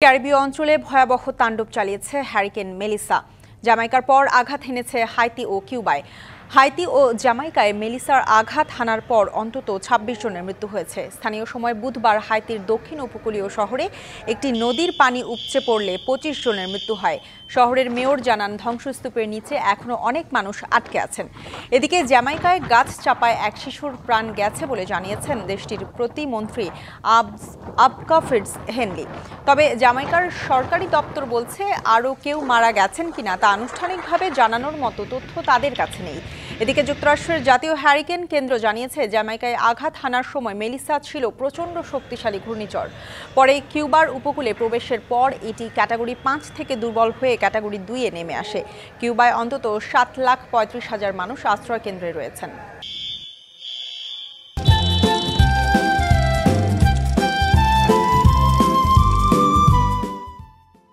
ক্যারিবীয় অঞ্চলে ভয়াবহ তাণ্ডব চালিয়েছে হ্যারিকেন মেলিসা। জামাইকার পর আঘাত হেনেছে হাইতি ও কিউবায়। হাইতি ও জামাইকায় মেলিসার আঘাত হানার পর অন্তত ২৬ জনের মৃত্যু হয়েছে। স্থানীয় সময় বুধবার হাইতির দক্ষিণ উপকূলীয় শহরে একটি নদীর পানি উপচে পড়লে ২৫ জনের মৃত্যু হয়। শহরের মেয়র জানান, ধ্বংসস্তূপের নিচে এখনও অনেক মানুষ আটকে আছেন। এদিকে জামাইকায় গাছ চাপায় এক শিশুর প্রাণ গেছে বলে জানিয়েছেন দেশটির প্রতিমন্ত্রী আবকা ফিটজ হেনলি। তবে জামাইকার সরকারি দপ্তর বলছে, আরও কেউ মারা গেছেন কিনা তা আনুষ্ঠানিকভাবে জানানোর মতো তথ্য তাদের কাছে নেই। এদিকে যুক্তরাষ্ট্রের জাতীয় হ্যারিকেন কেন্দ্র জানিয়েছে, জামাইকায় আঘাত হানার সময় মেলিসা ছিল প্রচণ্ড শক্তিশালী ঘূর্ণিঝড়। পরে কিউবার উপকূলে প্রবেশের পর এটি ক্যাটাগরি ৫ থেকে দুর্বল হয়ে ক্যাটাগরি ২-এ নেমে আসে। কিউবায় অন্তত ৭,৩৫,০০০ মানুষ আশ্রয় কেন্দ্রে রয়েছেন।